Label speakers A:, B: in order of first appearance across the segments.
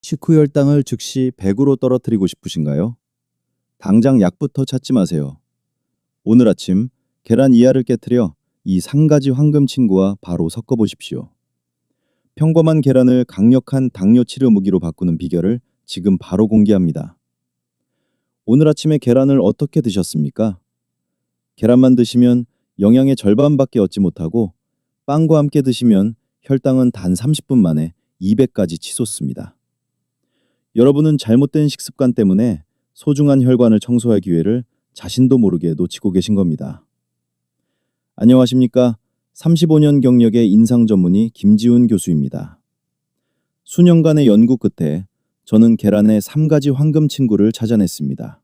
A: 식후 혈당을 즉시 100으로 떨어뜨리고 싶으신가요? 당장 약부터 찾지 마세요. 오늘 아침 계란 이하를 깨트려 이 3가지 황금 친구와 바로 섞어 보십시오. 평범한 계란을 강력한 당뇨 치료 무기로 바꾸는 비결을 지금 바로 공개합니다. 오늘 아침에 계란을 어떻게 드셨습니까? 계란만 드시면 영양의 절반밖에 얻지 못하고 빵과 함께 드시면 혈당은 단 30분 만에 200까지 치솟습니다. 여러분은 잘못된 식습관 때문에 소중한 혈관을 청소할 기회를 자신도 모르게 놓치고 계신 겁니다. 안녕하십니까? 35년 경력의 인상 전문의 김지훈 교수입니다. 수년간의 연구 끝에 저는 계란의 3가지 황금 친구를 찾아냈습니다.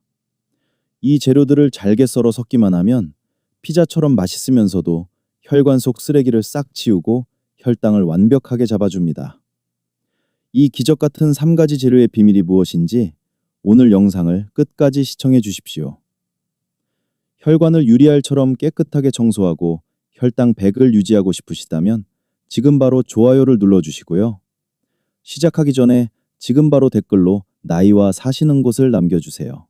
A: 이 재료들을 잘게 썰어 섞기만 하면 피자처럼 맛있으면서도 혈관 속 쓰레기를 싹 치우고 혈당을 완벽하게 잡아줍니다. 이 기적 같은 3가지 재료의 비밀이 무엇인지 오늘 영상을 끝까지 시청해 주십시오. 혈관을 유리알처럼 깨끗하게 청소하고 혈당 100을 유지하고 싶으시다면 지금 바로 좋아요를 눌러주시고요. 시작하기 전에 지금 바로 댓글로 나이와 사시는 곳을 남겨주세요.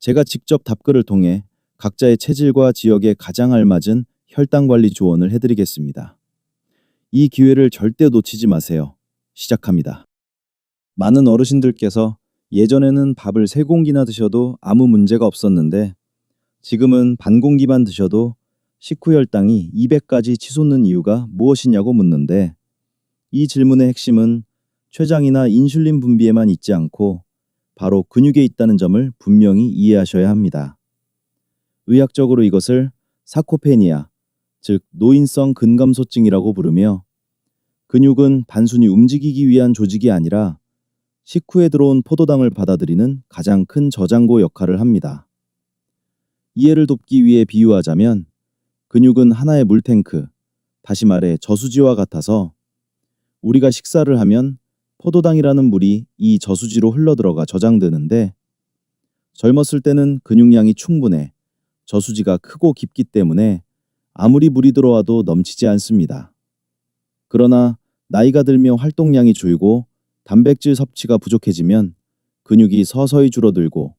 A: 제가 직접 답글을 통해 각자의 체질과 지역에 가장 알맞은 혈당 관리 조언을 해드리겠습니다. 이 기회를 절대 놓치지 마세요. 시작합니다. 많은 어르신들께서 예전에는 밥을 3공기나 드셔도 아무 문제가 없었는데 지금은 반 공기만 드셔도 식후 혈당이 200까지 치솟는 이유가 무엇이냐고 묻는데 이 질문의 핵심은 췌장이나 인슐린 분비에만 있지 않고 바로 근육에 있다는 점을 분명히 이해하셔야 합니다. 의학적으로 이것을 사코페니아, 즉 노인성 근감소증이라고 부르며 근육은 단순히 움직이기 위한 조직이 아니라 식후에 들어온 포도당을 받아들이는 가장 큰 저장고 역할을 합니다. 이해를 돕기 위해 비유하자면 근육은 하나의 물탱크, 다시 말해 저수지와 같아서 우리가 식사를 하면 포도당이라는 물이 이 저수지로 흘러들어가 저장되는데 젊었을 때는 근육량이 충분해 저수지가 크고 깊기 때문에 아무리 물이 들어와도 넘치지 않습니다. 그러나 나이가 들며 활동량이 줄고 단백질 섭취가 부족해지면 근육이 서서히 줄어들고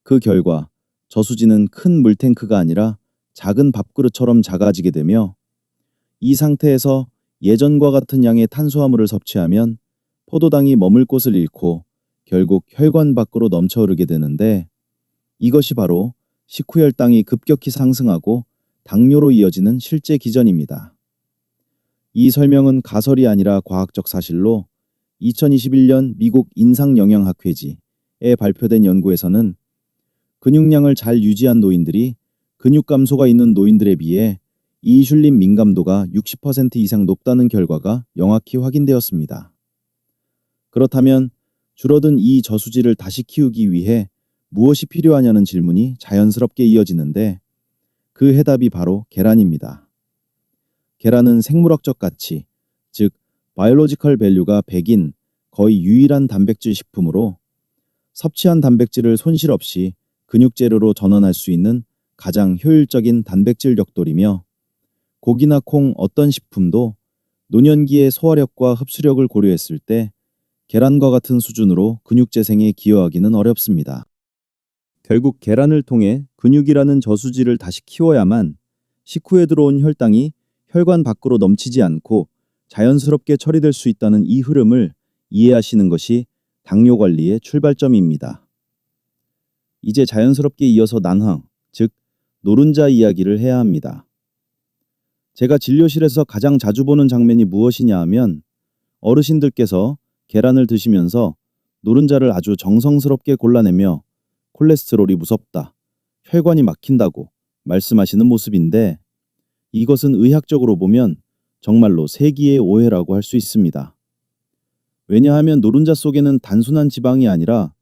A: 그 결과 저수지는 큰 물탱크가 아니라 작은 밥그릇처럼 작아지게 되며 이 상태에서 예전과 같은 양의 탄수화물을 섭취하면 포도당이 머물 곳을 잃고 결국 혈관 밖으로 넘쳐 흐르게 되는데 이것이 바로 식후 혈당이 급격히 상승하고 당뇨로 이어지는 실제 기전입니다. 이 설명은 가설이 아니라 과학적 사실로 2021년 미국 인상영양학회지에 발표된 연구에서는 근육량을 잘 유지한 노인들이 근육 감소가 있는 노인들에 비해 이슐린 민감도가 60% 이상 높다는 결과가 명확히 확인되었습니다. 그렇다면 줄어든 이 저수지를 다시 키우기 위해 무엇이 필요하냐는 질문이 자연스럽게 이어지는데 그 해답이 바로 계란입니다. 계란은 생물학적 가치, 즉 바이올로지컬 밸류가 100인 거의 유일한 단백질 식품으로 섭취한 단백질을 손실 없이 근육 재료로 전환할 수 있는 가장 효율적인 단백질 벽돌이며 고기나 콩 어떤 식품도 노년기의 소화력과 흡수력을 고려했을 때 계란과 같은 수준으로 근육 재생에 기여하기는 어렵습니다. 결국 계란을 통해 근육이라는 저수지를 다시 키워야만 식후에 들어온 혈당이 혈관 밖으로 넘치지 않고 자연스럽게 처리될 수 있다는 이 흐름을 이해하시는 것이 당뇨 관리의 출발점입니다. 이제 자연스럽게 이어서 난황, 즉 노른자 이야기를 해야 합니다. 제가 진료실에서 가장 자주 보는 장면이 무엇이냐 하면 어르신들께서 계란을 드시면서 노른자를 아주 정성스럽게 골라내며 콜레스테롤이 무섭다, 혈관이 막힌다고 말씀하시는 모습인데 이것은 의학적으로 보면 정말로 세기의 오해라고 할 수 있습니다. 왜냐하면 노른자 속에는 단순한 지방이 아니라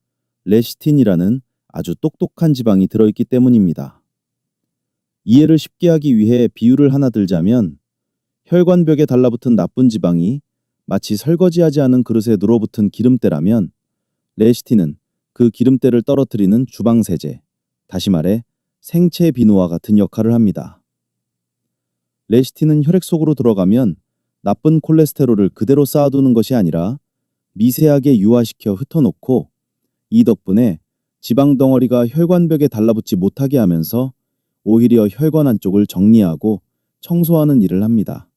A: 레시틴이라는 아주 똑똑한 지방이 들어있기 때문입니다. 이해를 쉽게 하기 위해 비유를 하나 들자면 혈관벽에 달라붙은 나쁜 지방이 마치 설거지하지 않은 그릇에 눌어붙은 기름때라면 레시틴은 그 기름때를 떨어뜨리는 주방세제, 다시 말해 생체 비누와 같은 역할을 합니다. 레시틴은 혈액 속으로 들어가면 나쁜 콜레스테롤을 그대로 쌓아두는 것이 아니라 미세하게 유화시켜 흩어놓고 이 덕분에 지방 덩어리가 혈관벽에 달라붙지 못하게 하면서 오히려 혈관 안쪽을 정리하고 청소하는 일을 합니다.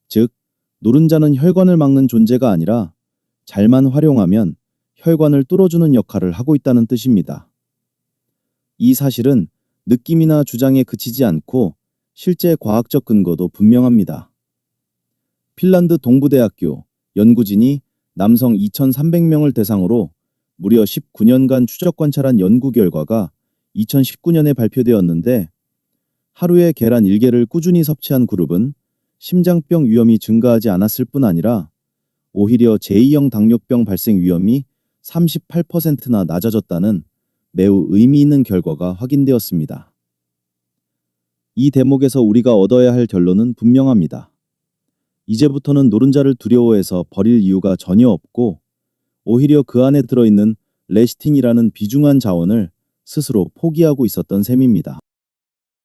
A: 즉, 노른자는 혈관을 막는 존재가 아니라 잘만 활용하면 혈관을 뚫어주는 역할을 하고 있다는 뜻입니다. 이 사실은 느낌이나 주장에 그치지 않고 실제 과학적 근거도 분명합니다. 핀란드 동부대학교 연구진이 남성 2,300명을 대상으로 무려 19년간 추적 관찰한 연구 결과가 2019년에 발표되었는데 하루에 계란 1개를 꾸준히 섭취한 그룹은 심장병 위험이 증가하지 않았을 뿐 아니라 오히려 제2형 당뇨병 발생 위험이 38%나 낮아졌다는 매우 의미 있는 결과가 확인되었습니다. 이 대목에서 우리가 얻어야 할 결론은 분명합니다. 이제부터는 노른자를 두려워해서 버릴 이유가 전혀 없고 오히려 그 안에 들어있는 레시틴이라는 비중한 자원을 스스로 포기하고 있었던 셈입니다.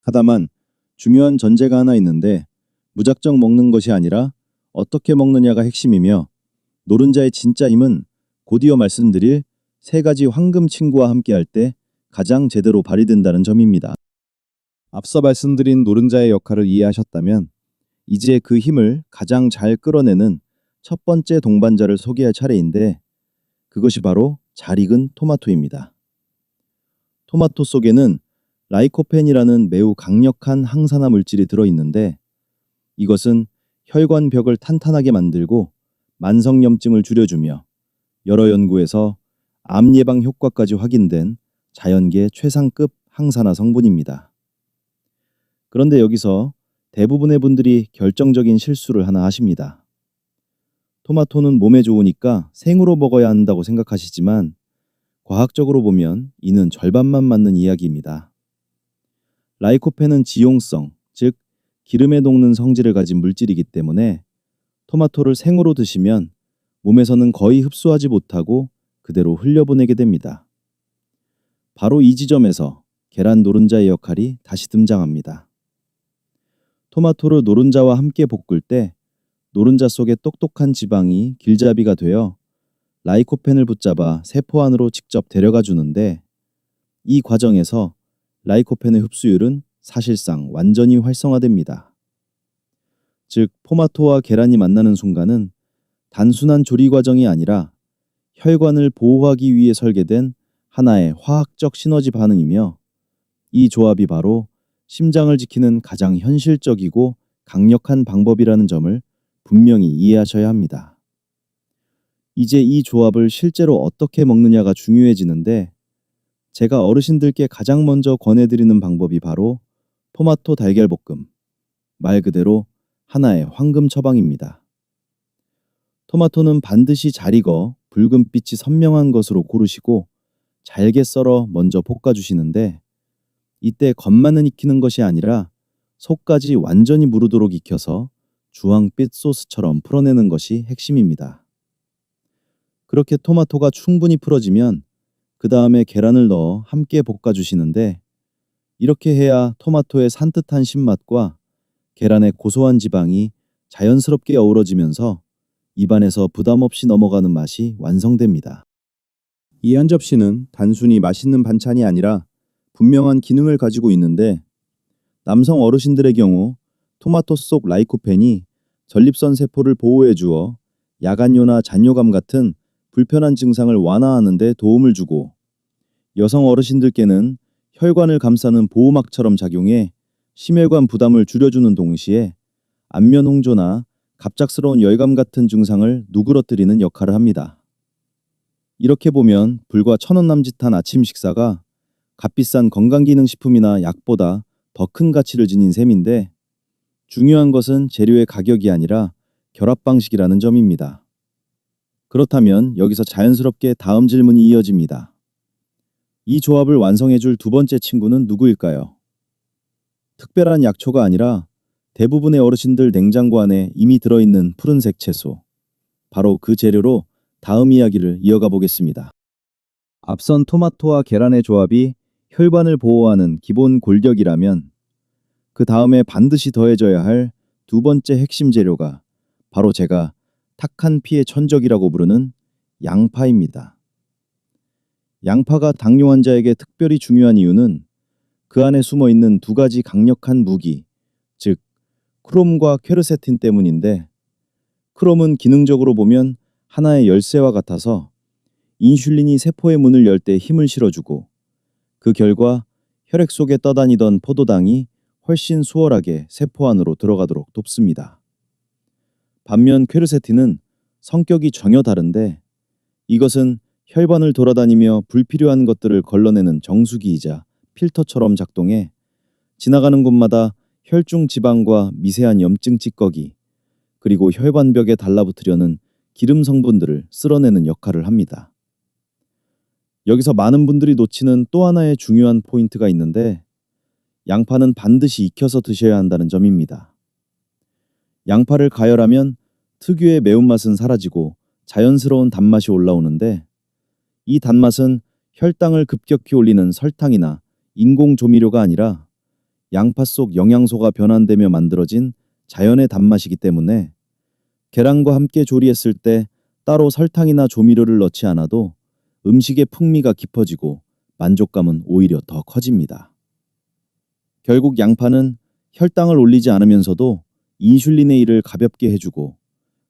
A: 하다만 중요한 전제가 하나 있는데 무작정 먹는 것이 아니라 어떻게 먹느냐가 핵심이며 노른자의 진짜 힘은 곧이어 말씀드릴 3가지 황금 친구와 함께할 때 가장 제대로 발휘된다는 점입니다. 앞서 말씀드린 노른자의 역할을 이해하셨다면 이제 그 힘을 가장 잘 끌어내는 첫 번째 동반자를 소개할 차례인데 그것이 바로 잘 익은 토마토입니다. 토마토 속에는 라이코펜이라는 매우 강력한 항산화 물질이 들어있는데 이것은 혈관벽을 탄탄하게 만들고 만성염증을 줄여주며 여러 연구에서 암 예방 효과까지 확인된 자연계 최상급 항산화 성분입니다. 그런데 여기서 대부분의 분들이 결정적인 실수를 하나 하십니다. 토마토는 몸에 좋으니까 생으로 먹어야 한다고 생각하시지만 과학적으로 보면 이는 절반만 맞는 이야기입니다. 라이코펜은 지용성, 즉 기름에 녹는 성질을 가진 물질이기 때문에 토마토를 생으로 드시면 몸에서는 거의 흡수하지 못하고 그대로 흘려보내게 됩니다. 바로 이 지점에서 계란 노른자의 역할이 다시 등장합니다. 토마토를 노른자와 함께 볶을 때 노른자 속의 똑똑한 지방이 길잡이가 되어 라이코펜을 붙잡아 세포 안으로 직접 데려가 주는데 이 과정에서 라이코펜의 흡수율은 사실상 완전히 활성화됩니다. 즉, 토마토와 계란이 만나는 순간은 단순한 조리 과정이 아니라 혈관을 보호하기 위해 설계된 하나의 화학적 시너지 반응이며 이 조합이 바로 심장을 지키는 가장 현실적이고 강력한 방법이라는 점을 분명히 이해하셔야 합니다. 이제 이 조합을 실제로 어떻게 먹느냐가 중요해지는데 제가 어르신들께 가장 먼저 권해드리는 방법이 바로 토마토 달걀볶음, 말 그대로 하나의 황금 처방입니다. 토마토는 반드시 잘 익어 붉은빛이 선명한 것으로 고르시고 잘게 썰어 먼저 볶아주시는데 이때 겉만은 익히는 것이 아니라 속까지 완전히 무르도록 익혀서 주황빛 소스처럼 풀어내는 것이 핵심입니다. 그렇게 토마토가 충분히 풀어지면 그 다음에 계란을 넣어 함께 볶아주시는데 이렇게 해야 토마토의 산뜻한 신맛과 계란의 고소한 지방이 자연스럽게 어우러지면서 입안에서 부담 없이 넘어가는 맛이 완성됩니다. 이 한 접시는 단순히 맛있는 반찬이 아니라 분명한 기능을 가지고 있는데 남성 어르신들의 경우 토마토 속 라이코펜이 전립선 세포를 보호해 주어 야간요나 잔뇨감 같은 불편한 증상을 완화하는 데 도움을 주고 여성 어르신들께는 혈관을 감싸는 보호막처럼 작용해 심혈관 부담을 줄여주는 동시에 안면 홍조나 갑작스러운 열감 같은 증상을 누그러뜨리는 역할을 합니다. 이렇게 보면 불과 1,000원 남짓한 아침 식사가 값비싼 건강기능식품이나 약보다 더 큰 가치를 지닌 셈인데 중요한 것은 재료의 가격이 아니라 결합 방식이라는 점입니다. 그렇다면 여기서 자연스럽게 다음 질문이 이어집니다. 이 조합을 완성해줄 두 번째 친구는 누구일까요? 특별한 약초가 아니라 대부분의 어르신들 냉장고 안에 이미 들어있는 푸른색 채소. 바로 그 재료로 다음 이야기를 이어가 보겠습니다. 앞선 토마토와 계란의 조합이 혈관을 보호하는 기본 골격이라면 그 다음에 반드시 더해져야 할 두 번째 핵심 재료가 바로 제가 탁한 피의 천적이라고 부르는 양파입니다. 양파가 당뇨 환자에게 특별히 중요한 이유는 그 안에 숨어 있는 두 가지 강력한 무기, 즉 크롬과 퀘르세틴 때문인데, 크롬은 기능적으로 보면 하나의 열쇠와 같아서 인슐린이 세포의 문을 열 때 힘을 실어주고, 그 결과 혈액 속에 떠다니던 포도당이 훨씬 수월하게 세포 안으로 들어가도록 돕습니다. 반면 퀘르세틴은 성격이 전혀 다른데, 이것은 혈관을 돌아다니며 불필요한 것들을 걸러내는 정수기이자 필터처럼 작동해 지나가는 곳마다 혈중 지방과 미세한 염증 찌꺼기, 그리고 혈관벽에 달라붙으려는 기름 성분들을 쓸어내는 역할을 합니다. 여기서 많은 분들이 놓치는 또 하나의 중요한 포인트가 있는데, 양파는 반드시 익혀서 드셔야 한다는 점입니다. 양파를 가열하면 특유의 매운맛은 사라지고 자연스러운 단맛이 올라오는데, 이 단맛은 혈당을 급격히 올리는 설탕이나 인공 조미료가 아니라 양파 속 영양소가 변환되며 만들어진 자연의 단맛이기 때문에 계란과 함께 조리했을 때 따로 설탕이나 조미료를 넣지 않아도 음식의 풍미가 깊어지고 만족감은 오히려 더 커집니다. 결국 양파는 혈당을 올리지 않으면서도 인슐린의 일을 가볍게 해주고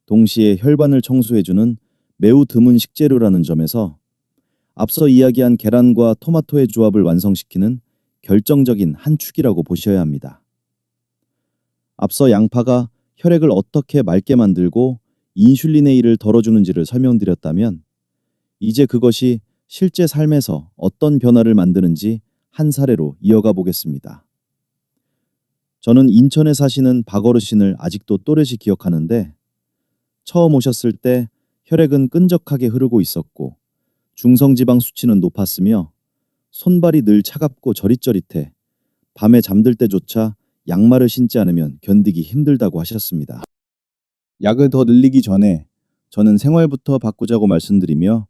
A: 동시에 혈관을 청소해주는 매우 드문 식재료라는 점에서 앞서 이야기한 계란과 토마토의 조합을 완성시키는 결정적인 한 축이라고 보셔야 합니다. 앞서 양파가 혈액을 어떻게 맑게 만들고 인슐린의 일을 덜어주는지를 설명드렸다면, 이제 그것이 실제 삶에서 어떤 변화를 만드는지 한 사례로 이어가 보겠습니다. 저는 인천에 사시는 박 어르신을 아직도 또렷이 기억하는데, 처음 오셨을 때 혈액은 끈적하게 흐르고 있었고 중성지방 수치는 높았으며 손발이 늘 차갑고 저릿저릿해 밤에 잠들 때조차 양말을 신지 않으면 견디기 힘들다고 하셨습니다. 약을 더 늘리기 전에 저는 생활부터 바꾸자고 말씀드리며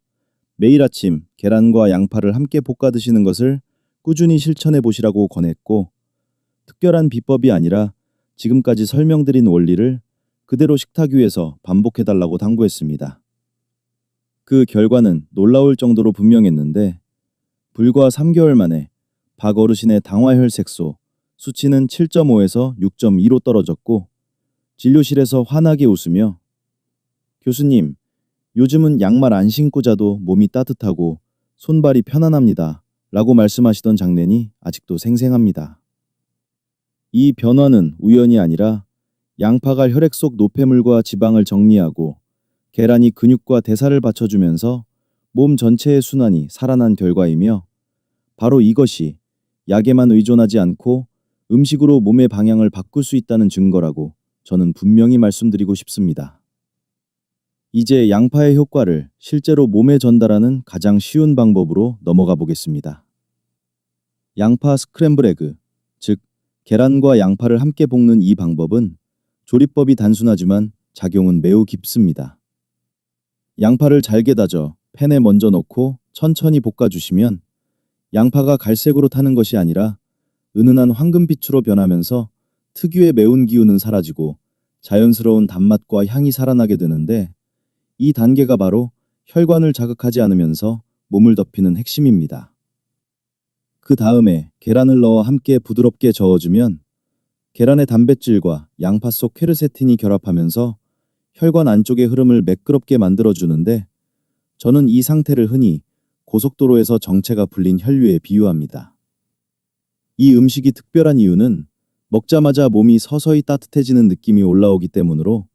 A: 매일 아침 계란과 양파를 함께 볶아 드시는 것을 꾸준히 실천해 보시라고 권했고, 특별한 비법이 아니라 지금까지 설명드린 원리를 그대로 식탁 위에서 반복해달라고 당부했습니다. 그 결과는 놀라울 정도로 분명했는데, 불과 3개월 만에 박 어르신의 당화혈색소 수치는 7.5에서 6.2로 떨어졌고, 진료실에서 환하게 웃으며 "교수님, 요즘은 양말 안 신고 자도 몸이 따뜻하고 손발이 편안합니다" 라고 말씀하시던 장면이 아직도 생생합니다. 이 변화는 우연이 아니라 양파가 혈액 속 노폐물과 지방을 정리하고 계란이 근육과 대사를 받쳐주면서 몸 전체의 순환이 살아난 결과이며, 바로 이것이 약에만 의존하지 않고 음식으로 몸의 방향을 바꿀 수 있다는 증거라고 저는 분명히 말씀드리고 싶습니다. 이제 양파의 효과를 실제로 몸에 전달하는 가장 쉬운 방법으로 넘어가 보겠습니다. 양파 스크램블 에그, 즉 계란과 양파를 함께 볶는 이 방법은 조리법이 단순하지만 작용은 매우 깊습니다. 양파를 잘게 다져 팬에 먼저 넣고 천천히 볶아주시면 양파가 갈색으로 타는 것이 아니라 은은한 황금빛으로 변하면서 특유의 매운 기운은 사라지고 자연스러운 단맛과 향이 살아나게 되는데, 이 단계가 바로 혈관을 자극하지 않으면서 몸을 덮이는 핵심입니다. 그 다음에 계란을 넣어 함께 부드럽게 저어주면 계란의 단백질과 양파 속 퀘르세틴이 결합하면서 혈관 안쪽의 흐름을 매끄럽게 만들어주는데, 저는 이 상태를 흔히 고속도로에서 정체가 풀린 혈류에 비유합니다. 이 음식이 특별한 이유는 먹자마자 몸이 서서히 따뜻해지는 느낌이 올라오기 때문으로,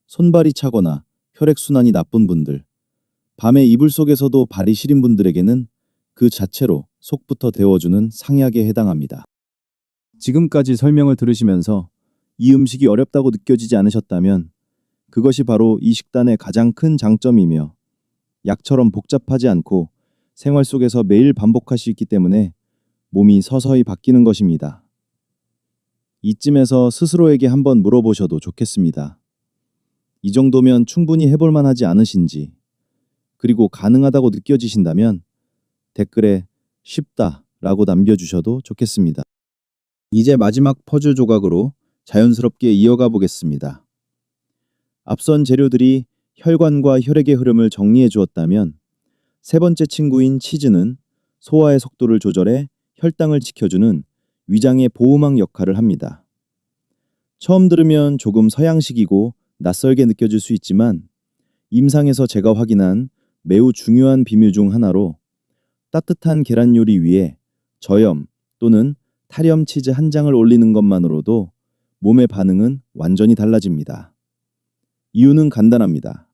A: 손발이 차거나 혈액순환이 나쁜 분들, 밤에 이불 속에서도 발이 시린 분들에게는 그 자체로 속부터 데워주는 상약에 해당합니다. 지금까지 설명을 들으시면서 이 음식이 어렵다고 느껴지지 않으셨다면 그것이 바로 이 식단의 가장 큰 장점이며, 약처럼 복잡하지 않고 생활 속에서 매일 반복할 수 있기 때문에 몸이 서서히 바뀌는 것입니다. 이쯤에서 스스로에게 한번 물어보셔도 좋겠습니다. 이 정도면 충분히 해볼 만하지 않으신지, 그리고 가능하다고 느껴지신다면 댓글에 "쉽다" 라고 남겨주셔도 좋겠습니다. 이제 마지막 퍼즐 조각으로 자연스럽게 이어가 보겠습니다. 앞선 재료들이 혈관과 혈액의 흐름을 정리해 주었다면 세 번째 친구인 치즈는 소화의 속도를 조절해 혈당을 지켜주는 위장의 보호막 역할을 합니다. 처음 들으면 조금 서양식이고 낯설게 느껴질 수 있지만 임상에서 제가 확인한 매우 중요한 비밀 중 하나로 따뜻한 계란 요리 위에 저염 또는 탈염 치즈 한 장을 올리는 것만으로도 몸의 반응은 완전히 달라집니다. 이유는 간단합니다.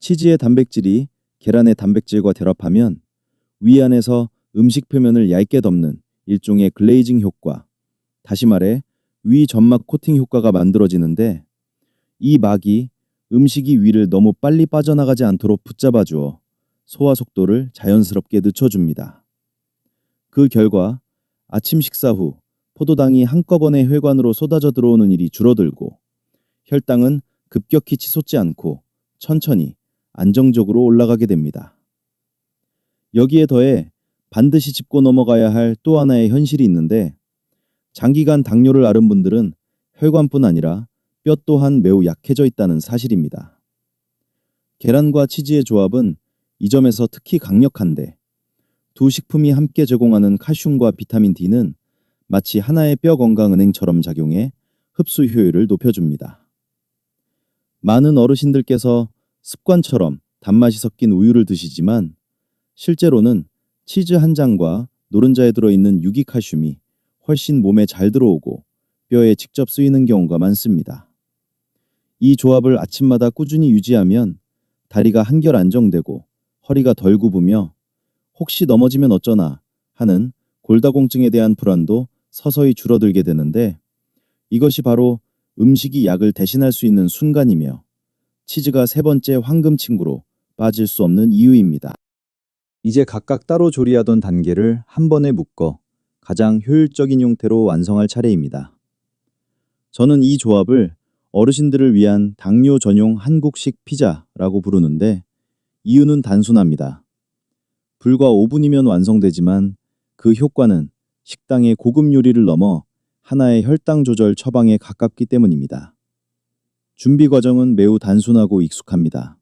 A: 치즈의 단백질이 계란의 단백질과 결합하면 위 안에서 음식 표면을 얇게 덮는 일종의 글레이징 효과, 다시 말해 위 점막 코팅 효과가 만들어지는데 이 막이 음식이 위를 너무 빨리 빠져나가지 않도록 붙잡아 주어 소화 속도를 자연스럽게 늦춰줍니다. 그 결과 아침 식사 후 포도당이 한꺼번에 혈관으로 쏟아져 들어오는 일이 줄어들고 혈당은 급격히 치솟지 않고 천천히 안정적으로 올라가게 됩니다. 여기에 더해 반드시 짚고 넘어가야 할 또 하나의 현실이 있는데 장기간 당뇨를 앓은 분들은 혈관뿐 아니라 뼈 또한 매우 약해져 있다는 사실입니다. 계란과 치즈의 조합은 이 점에서 특히 강력한데 두 식품이 함께 제공하는 칼슘과 비타민 D는 마치 하나의 뼈 건강 은행처럼 작용해 흡수 효율을 높여줍니다. 많은 어르신들께서 습관처럼 단맛이 섞인 우유를 드시지만 실제로는 치즈 한 장과 노른자에 들어있는 유기칼슘이 훨씬 몸에 잘 들어오고 뼈에 직접 쓰이는 경우가 많습니다. 이 조합을 아침마다 꾸준히 유지하면 다리가 한결 안정되고 허리가 덜 굽으며 혹시 넘어지면 어쩌나 하는 골다공증에 대한 불안도 서서히 줄어들게 되는데 이것이 바로 음식이 약을 대신할 수 있는 순간이며 치즈가 세 번째 황금 친구로 빠질 수 없는 이유입니다. 이제 각각 따로 조리하던 단계를 한 번에 묶어 가장 효율적인 형태로 완성할 차례입니다. 저는 이 조합을 어르신들을 위한 당뇨 전용 한국식 피자라고 부르는데 이유는 단순합니다. 불과 5분이면 완성되지만 그 효과는 식당의 고급 요리를 넘어 하나의 혈당 조절 처방에 가깝기 때문입니다. 준비 과정은 매우 단순하고 익숙합니다.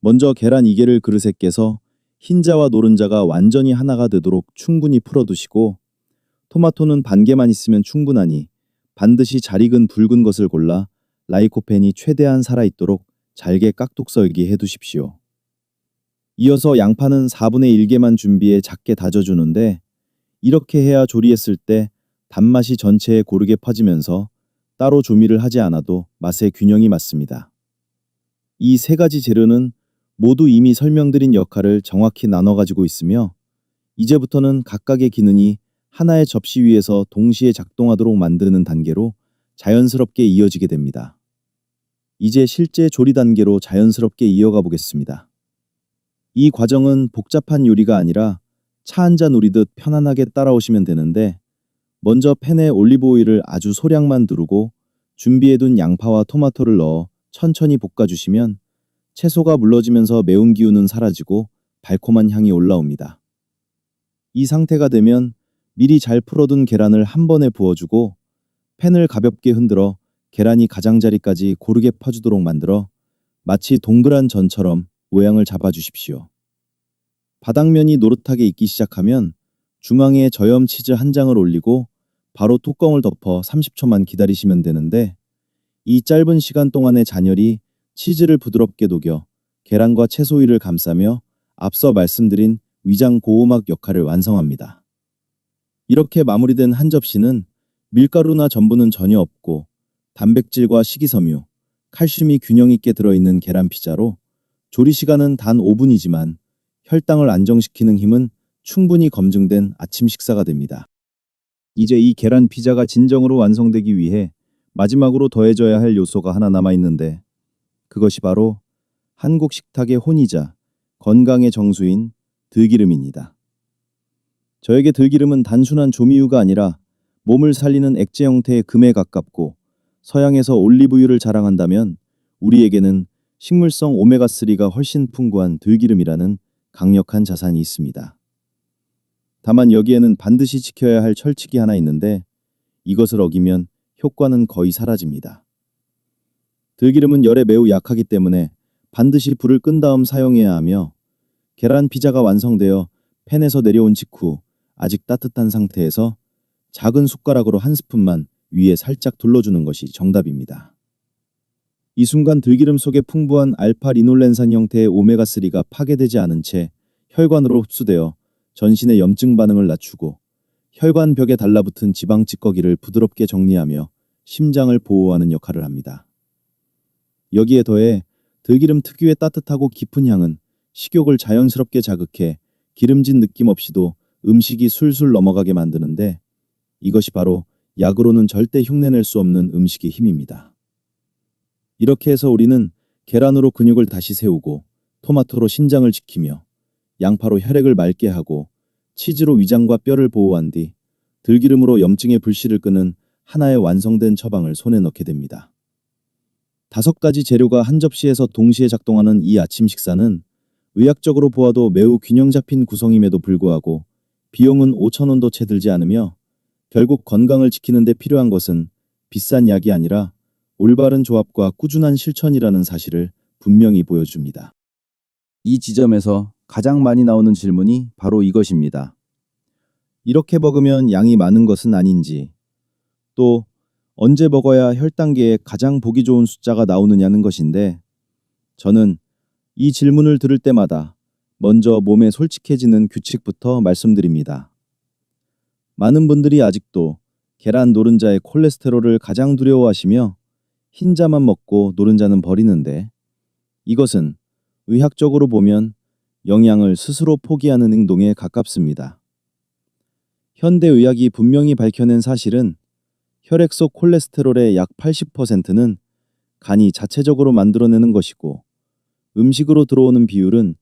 A: 먼저 계란 2개를 그릇에 깨서 흰자와 노른자가 완전히 하나가 되도록 충분히 풀어두시고 토마토는 반 개만 있으면 충분하니 반드시 잘 익은 붉은 것을 골라 라이코펜이 최대한 살아있도록 잘게 깍둑 썰기 해두십시오. 이어서 양파는 4분의 1개만 준비해 작게 다져주는데 이렇게 해야 조리했을 때 단맛이 전체에 고르게 퍼지면서 따로 조미를 하지 않아도 맛의 균형이 맞습니다. 이 세 가지 재료는 모두 이미 설명드린 역할을 정확히 나눠 가지고 있으며 이제부터는 각각의 기능이 하나의 접시 위에서 동시에 작동하도록 만드는 단계로 자연스럽게 이어지게 됩니다. 이제 실제 조리 단계로 자연스럽게 이어가 보겠습니다. 이 과정은 복잡한 요리가 아니라 차 한 잔 우리듯 편안하게 따라오시면 되는데 먼저 팬에 올리브 오일을 아주 소량만 두르고 준비해둔 양파와 토마토를 넣어 천천히 볶아주시면 채소가 물러지면서 매운 기운은 사라지고 달콤한 향이 올라옵니다. 이 상태가 되면 미리 잘 풀어둔 계란을 한 번에 부어주고 팬을 가볍게 흔들어 계란이 가장자리까지 고르게 퍼지도록 만들어 마치 동그란 전처럼 모양을 잡아주십시오. 바닥면이 노릇하게 익기 시작하면 중앙에 저염 치즈 한 장을 올리고 바로 뚜껑을 덮어 30초만 기다리시면 되는데 이 짧은 시간 동안의 잔열이 치즈를 부드럽게 녹여 계란과 채소위를 감싸며 앞서 말씀드린 위장 보호막 역할을 완성합니다. 이렇게 마무리된 한 접시는 밀가루나 전분은 전혀 없고 단백질과 식이섬유, 칼슘이 균형 있게 들어있는 계란 피자로 조리 시간은 단 5분이지만 혈당을 안정시키는 힘은 충분히 검증된 아침 식사가 됩니다. 이제 이 계란 피자가 진정으로 완성되기 위해 마지막으로 더해져야 할 요소가 하나 남아있는데 그것이 바로 한국 식탁의 혼이자 건강의 정수인 들기름입니다. 저에게 들기름은 단순한 조미유가 아니라 몸을 살리는 액체 형태의 금에 가깝고 서양에서 올리브유를 자랑한다면 우리에게는 식물성 오메가3가 훨씬 풍부한 들기름이라는 강력한 자산이 있습니다. 다만 여기에는 반드시 지켜야 할 철칙이 하나 있는데 이것을 어기면 효과는 거의 사라집니다. 들기름은 열에 매우 약하기 때문에 반드시 불을 끈 다음 사용해야 하며 계란 피자가 완성되어 팬에서 내려온 직후 아직 따뜻한 상태에서 작은 숟가락으로 한 스푼만 위에 살짝 둘러주는 것이 정답입니다. 이 순간 들기름 속에 풍부한 알파-리놀렌산 형태의 오메가3가 파괴되지 않은 채 혈관으로 흡수되어 전신의 염증 반응을 낮추고 혈관 벽에 달라붙은 지방 찌꺼기를 부드럽게 정리하며 심장을 보호하는 역할을 합니다. 여기에 더해 들기름 특유의 따뜻하고 깊은 향은 식욕을 자연스럽게 자극해 기름진 느낌 없이도 음식이 술술 넘어가게 만드는데 이것이 바로 약으로는 절대 흉내낼 수 없는 음식의 힘입니다. 이렇게 해서 우리는 계란으로 근육을 다시 세우고 토마토로 신장을 지키며 양파로 혈액을 맑게 하고 치즈로 위장과 뼈를 보호한 뒤 들기름으로 염증의 불씨를 끄는 하나의 완성된 처방을 손에 넣게 됩니다. 5가지 재료가 한 접시에서 동시에 작동하는 이 아침 식사는 의학적으로 보아도 매우 균형 잡힌 구성임에도 불구하고 비용은 5,000원도 채 들지 않으며 결국 건강을 지키는 데 필요한 것은 비싼 약이 아니라 올바른 조합과 꾸준한 실천이라는 사실을 분명히 보여줍니다. 이 지점에서 가장 많이 나오는 질문이 바로 이것입니다. 이렇게 먹으면 양이 많은 것은 아닌지, 또 언제 먹어야 혈당계에 가장 보기 좋은 숫자가 나오느냐는 것인데, 저는 이 질문을 들을 때마다 먼저 몸에 솔직해지는 규칙부터 말씀드립니다. 많은 분들이 아직도 계란 노른자의 콜레스테롤을 가장 두려워하시며 흰자만 먹고 노른자는 버리는데, 이것은 의학적으로 보면 영양을 스스로 포기하는 행동에 가깝습니다. 현대의학이 분명히 밝혀낸 사실은 혈액 속 콜레스테롤의 약 80%는 간이 자체적으로 만들어내는 것이고 음식으로 들어오는 비율은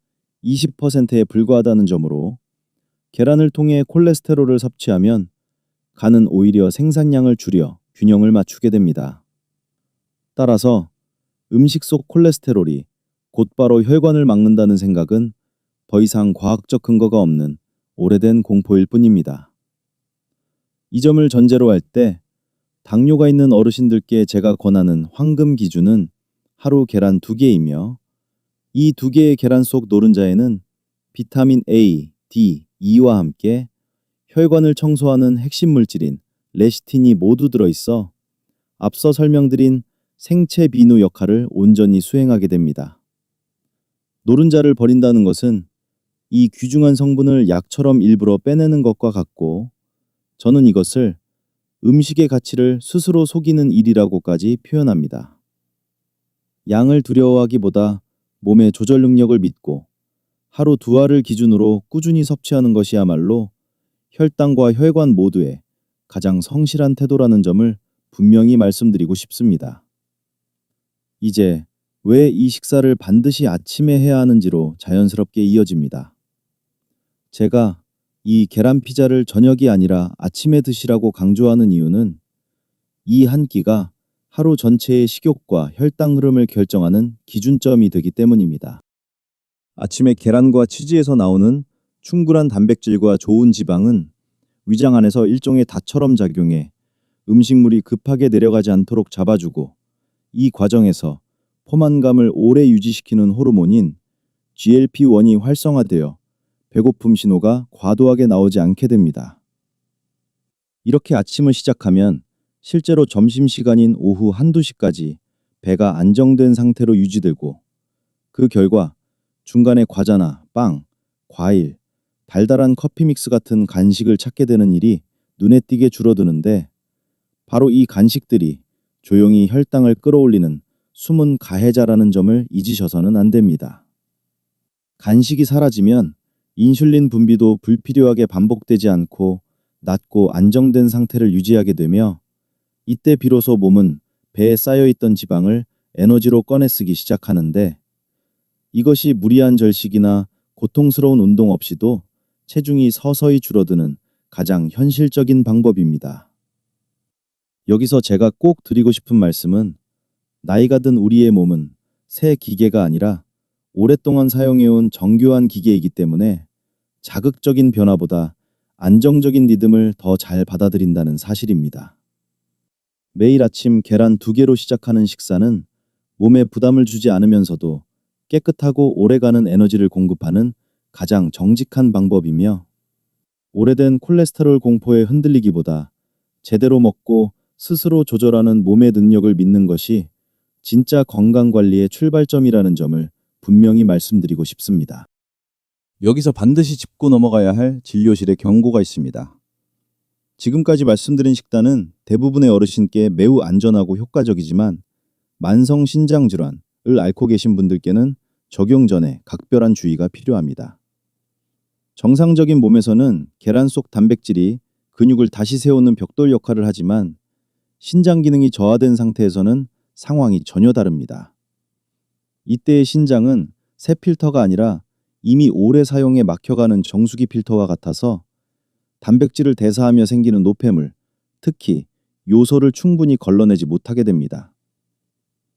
A: 20%에 불과하다는 점으로 계란을 통해 콜레스테롤을 섭취하면 간은 오히려 생산량을 줄여 균형을 맞추게 됩니다. 따라서 음식 속 콜레스테롤이 곧바로 혈관을 막는다는 생각은 더 이상 과학적 근거가 없는 오래된 공포일 뿐입니다. 이 점을 전제로 할 때 당뇨가 있는 어르신들께 제가 권하는 황금 기준은 하루 계란 2개이며 이 2개의 계란 속 노른자에는 비타민 A, D, E와 함께 혈관을 청소하는 핵심 물질인 레시틴이 모두 들어있어 앞서 설명드린 생체 비누 역할을 온전히 수행하게 됩니다. 노른자를 버린다는 것은 이 귀중한 성분을 약처럼 일부러 빼내는 것과 같고 저는 이것을 음식의 가치를 스스로 속이는 일이라고까지 표현합니다. 양을 두려워하기보다 몸의 조절 능력을 믿고 하루 2알을 기준으로 꾸준히 섭취하는 것이야말로 혈당과 혈관 모두에 가장 성실한 태도라는 점을 분명히 말씀드리고 싶습니다. 이제 왜 이 식사를 반드시 아침에 해야 하는지로 자연스럽게 이어집니다. 제가 이 계란 피자를 저녁이 아니라 아침에 드시라고 강조하는 이유는 이 한 끼가 하루 전체의 식욕과 혈당 흐름을 결정하는 기준점이 되기 때문입니다. 아침에 계란과 치즈에서 나오는 충분한 단백질과 좋은 지방은 위장 안에서 일종의 닷처럼 작용해 음식물이 급하게 내려가지 않도록 잡아주고 이 과정에서 포만감을 오래 유지시키는 호르몬인 GLP-1이 활성화되어 배고픔 신호가 과도하게 나오지 않게 됩니다. 이렇게 아침을 시작하면 실제로 점심시간인 오후 1~2시까지 배가 안정된 상태로 유지되고 그 결과 중간에 과자나 빵, 과일, 달달한 커피 믹스 같은 간식을 찾게 되는 일이 눈에 띄게 줄어드는데 바로 이 간식들이 조용히 혈당을 끌어올리는 숨은 가해자라는 점을 잊으셔서는 안 됩니다. 간식이 사라지면 인슐린 분비도 불필요하게 반복되지 않고 낮고 안정된 상태를 유지하게 되며 이때 비로소 몸은 배에 쌓여있던 지방을 에너지로 꺼내 쓰기 시작하는데 이것이 무리한 절식이나 고통스러운 운동 없이도 체중이 서서히 줄어드는 가장 현실적인 방법입니다. 여기서 제가 꼭 드리고 싶은 말씀은 나이가 든 우리의 몸은 새 기계가 아니라 오랫동안 사용해온 정교한 기계이기 때문에 자극적인 변화보다 안정적인 리듬을 더 잘 받아들인다는 사실입니다. 매일 아침 계란 2개로 시작하는 식사는 몸에 부담을 주지 않으면서도 깨끗하고 오래가는 에너지를 공급하는 가장 정직한 방법이며, 오래된 콜레스테롤 공포에 흔들리기보다 제대로 먹고 스스로 조절하는 몸의 능력을 믿는 것이 진짜 건강관리의 출발점이라는 점을 분명히 말씀드리고 싶습니다.
B: 여기서 반드시 짚고 넘어가야 할 진료실의 경고가 있습니다. 지금까지 말씀드린 식단은 대부분의 어르신께 매우 안전하고 효과적이지만 만성 신장 질환을 앓고 계신 분들께는 적용 전에 각별한 주의가 필요합니다. 정상적인 몸에서는 계란 속 단백질이 근육을 다시 세우는 벽돌 역할을 하지만 신장 기능이 저하된 상태에서는 상황이 전혀 다릅니다. 이때의 신장은 새 필터가 아니라 이미 오래 사용해 막혀가는 정수기 필터와 같아서 단백질을 대사하며 생기는 노폐물, 특히 요소를 충분히 걸러내지 못하게 됩니다.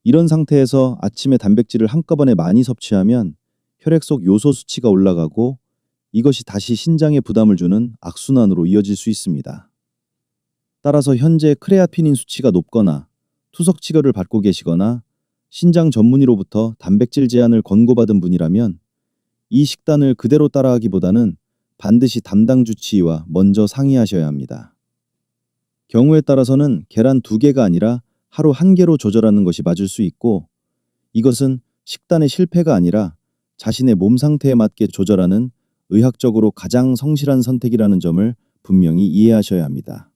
B: 이런 상태에서 아침에 단백질을 한꺼번에 많이 섭취하면 혈액 속 요소 수치가 올라가고 이것이 다시 신장에 부담을 주는 악순환으로 이어질 수 있습니다. 따라서 현재 크레아티닌 수치가 높거나 투석 치료를 받고 계시거나 신장 전문의로부터 단백질 제한을 권고받은 분이라면 이 식단을 그대로 따라하기보다는 반드시 담당 주치의와 먼저 상의하셔야 합니다. 경우에 따라서는 계란 2개가 아니라 하루 1개로 조절하는 것이 맞을 수 있고, 이것은 식단의 실패가 아니라 자신의 몸 상태에 맞게 조절하는 의학적으로 가장 성실한 선택이라는 점을 분명히 이해하셔야 합니다.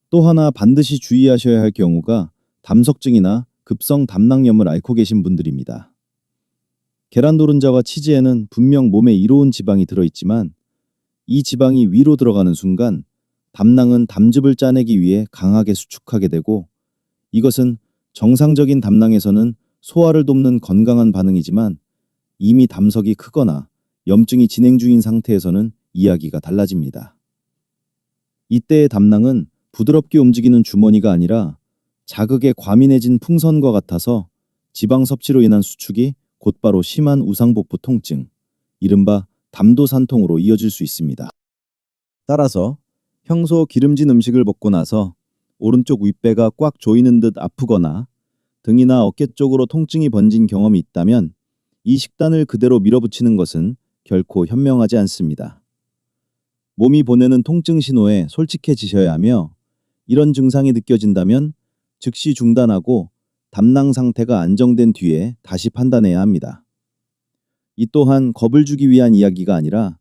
B: 또 하나 반드시 주의하셔야 할 경우가 담석증이나 급성 담낭염을 앓고 계신 분들입니다. 계란 노른자와 치즈에는 분명 몸에 이로운 지방이 들어있지만 이 지방이 위로 들어가는 순간 담낭은 담즙을 짜내기 위해 강하게 수축하게 되고, 이것은 정상적인 담낭에서는 소화를 돕는 건강한 반응이지만 이미 담석이 크거나 염증이 진행 중인 상태에서는 이야기가 달라집니다. 이때의 담낭은 부드럽게 움직이는 주머니가 아니라 자극에 과민해진 풍선과 같아서 지방 섭취로 인한 수축이 곧바로 심한 우상복부 통증, 이른바 담도산통으로 이어질 수 있습니다. 따라서 평소 기름진 음식을 먹고 나서 오른쪽 윗배가 꽉 조이는 듯 아프거나 등이나 어깨 쪽으로 통증이 번진 경험이 있다면 이 식단을 그대로 밀어붙이는 것은 결코 현명하지 않습니다. 몸이 보내는 통증 신호에 솔직해지셔야 하며, 이런 증상이 느껴진다면 즉시 중단하고 담낭 상태가 안정된 뒤에 다시 판단해야 합니다. 이 또한 겁을 주기 위한 이야기가 아니라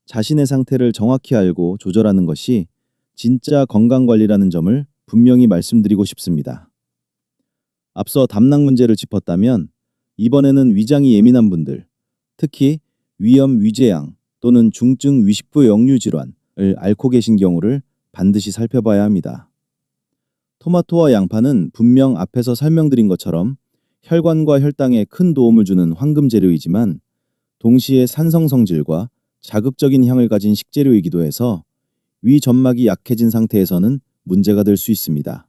B: 자신의 상태를 정확히 알고 조절하는 것이 진짜 건강관리라는 점을 분명히 말씀드리고 싶습니다. 앞서 담낭 문제를 짚었다면 이번에는 위장이 예민한 분들, 특히 위염 위궤양 또는 중증 위식부 역류 질환을 앓고 계신 경우를 반드시 살펴봐야 합니다. 토마토와 양파는 분명 앞에서 설명드린 것처럼 혈관과 혈당에 큰 도움을 주는 황금 재료이지만 동시에 산성 성질과 자극적인 향을 가진 식재료이기도 해서 위 점막이 약해진 상태에서는 문제가 될 수 있습니다.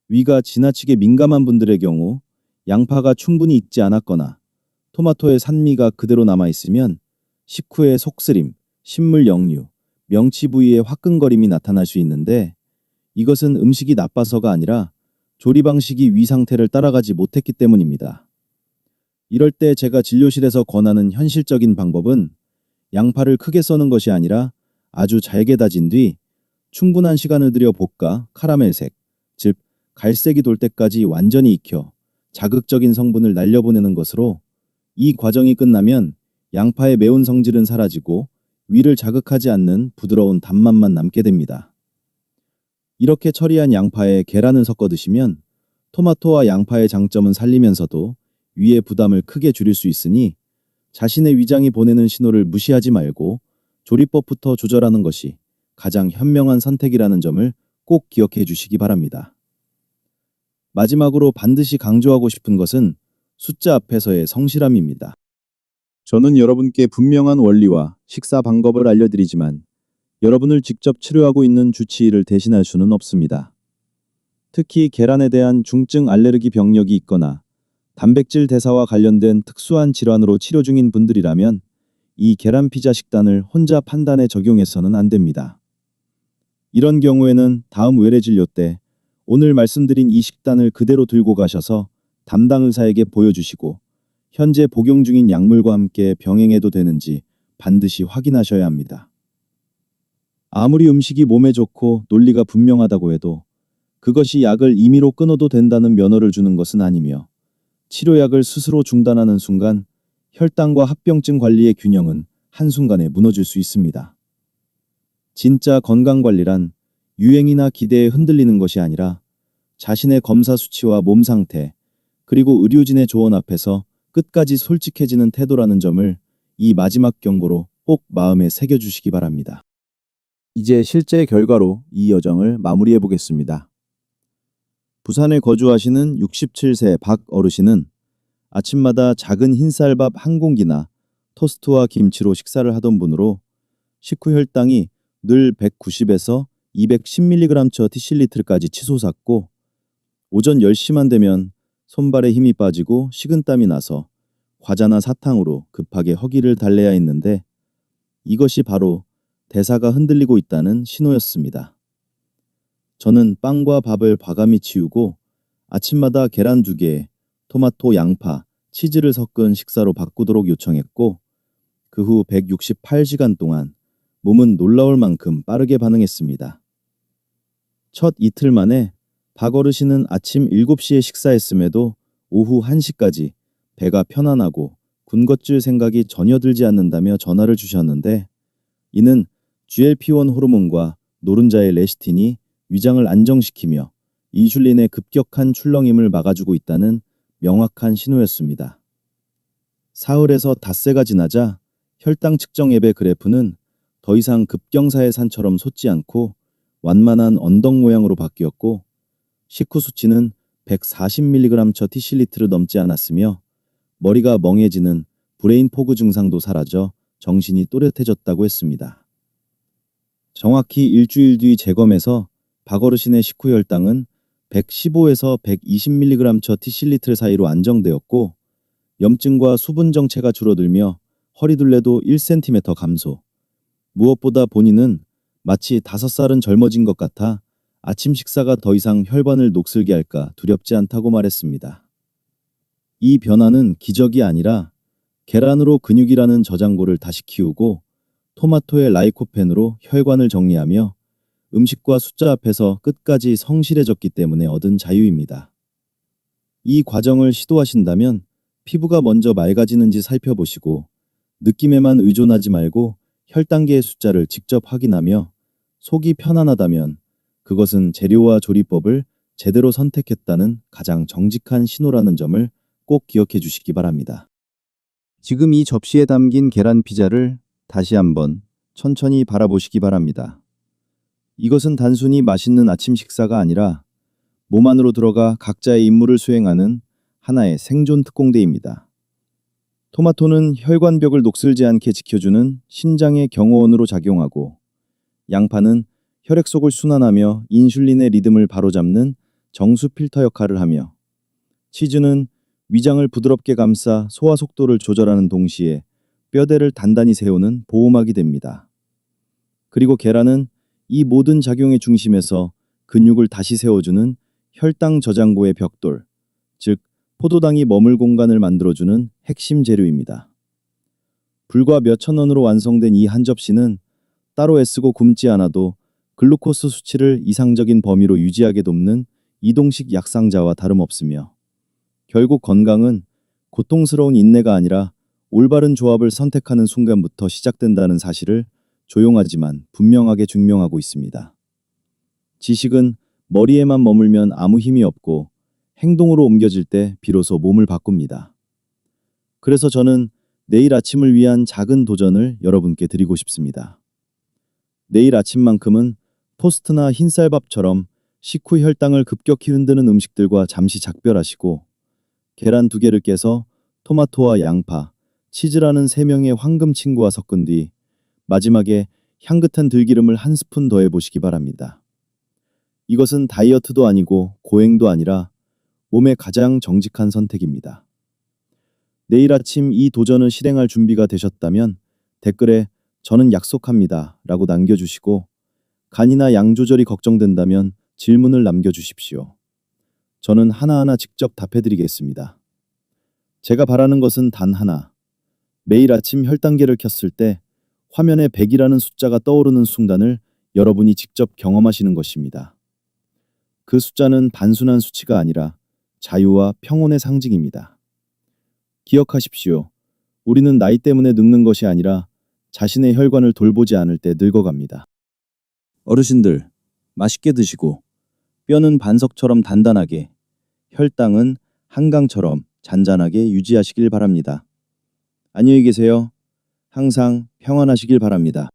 B: 위가 지나치게 민감한 분들의 경우 양파가 충분히 익지 않았거나 토마토의 산미가 그대로 남아있으면 식후에 속쓰림, 신물 역류, 명치 부위에 화끈거림이 나타날 수 있는데, 이것은 음식이 나빠서가 아니라 조리 방식이 위 상태를 따라가지 못했기 때문입니다. 이럴 때 제가 진료실에서 권하는 현실적인 방법은 양파를 크게 써는 것이 아니라 아주 잘게 다진 뒤 충분한 시간을 들여 볶아 카라멜색, 즉 갈색이 돌 때까지 완전히 익혀 자극적인 성분을 날려보내는 것으로, 이 과정이 끝나면 양파의 매운 성질은 사라지고 위를 자극하지 않는 부드러운 단맛만 남게 됩니다. 이렇게 처리한 양파에 계란을 섞어 드시면 토마토와 양파의 장점은 살리면서도 위의 부담을 크게 줄일 수 있으니 자신의 위장이 보내는 신호를 무시하지 말고 조리법부터 조절하는 것이 가장 현명한 선택이라는 점을 꼭 기억해 주시기 바랍니다. 마지막으로 반드시 강조하고 싶은 것은 숫자 앞에서의 성실함입니다. 저는 여러분께 분명한 원리와 식사 방법을 알려드리지만 여러분을 직접 치료하고 있는 주치의를 대신할 수는 없습니다. 특히 계란에 대한 중증 알레르기 병력이 있거나 단백질 대사와 관련된 특수한 질환으로 치료 중인 분들이라면 이 계란 피자 식단을 혼자 판단해 적용해서는 안 됩니다. 이런 경우에는 다음 외래 진료 때 오늘 말씀드린 이 식단을 그대로 들고 가셔서 담당 의사에게 보여주시고
A: 현재 복용 중인 약물과 함께 병행해도 되는지 반드시 확인하셔야 합니다. 아무리 음식이 몸에 좋고 논리가 분명하다고 해도 그것이 약을 임의로 끊어도 된다는 면허를 주는 것은 아니며 치료약을 스스로 중단하는 순간 혈당과 합병증 관리의 균형은 한순간에 무너질 수 있습니다. 진짜 건강관리란 유행이나 기대에 흔들리는 것이 아니라 자신의 검사 수치와 몸 상태, 그리고 의료진의 조언 앞에서 끝까지 솔직해지는 태도라는 점을 이 마지막 경고로 꼭 마음에 새겨주시기 바랍니다. 이제 실제 결과로 이 여정을 마무리해 보겠습니다. 부산에 거주하시는 67세 박 어르신은 아침마다 작은 흰쌀밥 한 공기나 토스트와 김치로 식사를 하던 분으로 식후 혈당이 늘 190에서 210mg/dl까지 치솟았고 오전 10시만 되면 손발에 힘이 빠지고 식은땀이 나서 과자나 사탕으로 급하게 허기를 달래야 했는데 이것이 바로 대사가 흔들리고 있다는 신호였습니다. 저는 빵과 밥을 과감히 치우고 아침마다 계란 2개, 토마토, 양파, 치즈를 섞은 식사로 바꾸도록 요청했고 그 후 168시간 동안 몸은 놀라울 만큼 빠르게 반응했습니다. 첫 이틀 만에 박 어르신은 아침 7시에 식사했음에도 오후 1시까지 배가 편안하고 군것질 생각이 전혀 들지 않는다며 전화를 주셨는데 이는 GLP-1 호르몬과 노른자의 레시틴이 위장을 안정시키며 인슐린의 급격한 출렁임을 막아주고 있다는 명확한 신호였습니다. 사흘에서 닷새가 지나자 혈당 측정 앱의 그래프는 더 이상 급경사의 산처럼 솟지 않고 완만한 언덕 모양으로 바뀌었고 식후 수치는 140mg/dl를 넘지 않았으며 머리가 멍해지는 브레인 포그 증상도 사라져 정신이 또렷해졌다고 했습니다. 정확히 일주일 뒤 재검에서 박 어르신의 식후 혈당은 115에서 120mg/dl 사이로 안정되었고 염증과 수분 정체가 줄어들며 허리둘레도 1cm 감소. 무엇보다 본인은 마치 5살은 젊어진 것 같아 아침 식사가 더 이상 혈관을 녹슬게 할까 두렵지 않다고 말했습니다. 이 변화는 기적이 아니라 계란으로 근육이라는 저장고를 다시 키우고 토마토의 라이코펜으로 혈관을 정리하며 음식과 숫자 앞에서 끝까지 성실해졌기 때문에 얻은 자유입니다. 이 과정을 시도하신다면 피부가 먼저 맑아지는지 살펴보시고 느낌에만 의존하지 말고 혈당계의 숫자를 직접 확인하며 속이 편안하다면 그것은 재료와 조리법을 제대로 선택했다는 가장 정직한 신호라는 점을 꼭 기억해 주시기 바랍니다. 지금 이 접시에 담긴 계란 피자를 다시 한번 천천히 바라보시기 바랍니다. 이것은 단순히 맛있는 아침 식사가 아니라 몸 안으로 들어가 각자의 임무를 수행하는 하나의 생존 특공대입니다. 토마토는 혈관벽을 녹슬지 않게 지켜주는 신장의 경호원으로 작용하고 양파는 혈액 속을 순환하며 인슐린의 리듬을 바로잡는 정수 필터 역할을 하며 치즈는 위장을 부드럽게 감싸 소화 속도를 조절하는 동시에 뼈대를 단단히 세우는 보호막이 됩니다. 그리고 계란은 이 모든 작용의 중심에서 근육을 다시 세워주는 혈당 저장고의 벽돌, 즉 포도당이 머물 공간을 만들어주는 핵심 재료입니다. 불과 몇천 원으로 완성된 이 한 접시는 따로 애쓰고 굶지 않아도 글루코스 수치를 이상적인 범위로 유지하게 돕는 이동식 약상자와 다름없으며 결국 건강은 고통스러운 인내가 아니라 올바른 조합을 선택하는 순간부터 시작된다는 사실을 조용하지만 분명하게 증명하고 있습니다. 지식은 머리에만 머물면 아무 힘이 없고 행동으로 옮겨질 때 비로소 몸을 바꿉니다. 그래서 저는 내일 아침을 위한 작은 도전을 여러분께 드리고 싶습니다. 내일 아침만큼은 토스트나 흰쌀밥처럼 식후 혈당을 급격히 흔드는 음식들과 잠시 작별하시고 계란 2개를 깨서 토마토와 양파, 치즈라는 3명의 황금 친구와 섞은 뒤 마지막에 향긋한 들기름을 한 스푼 더해 보시기 바랍니다. 이것은 다이어트도 아니고 고행도 아니라 몸의 가장 정직한 선택입니다. 내일 아침 이 도전을 실행할 준비가 되셨다면 댓글에 저는 약속합니다 라고 남겨주시고 간이나 양 조절이 걱정된다면 질문을 남겨주십시오. 저는 하나하나 직접 답해드리겠습니다. 제가 바라는 것은 단 하나. 매일 아침 혈당계를 켰을 때 화면에 100이라는 숫자가 떠오르는 순간을 여러분이 직접 경험하시는 것입니다. 그 숫자는 단순한 수치가 아니라 자유와 평온의 상징입니다. 기억하십시오. 우리는 나이 때문에 늙는 것이 아니라 자신의 혈관을 돌보지 않을 때 늙어갑니다.
B: 어르신들, 맛있게 드시고 뼈는 반석처럼 단단하게, 혈당은 한강처럼 잔잔하게 유지하시길 바랍니다. 안녕히 계세요. 항상 평안하시길 바랍니다.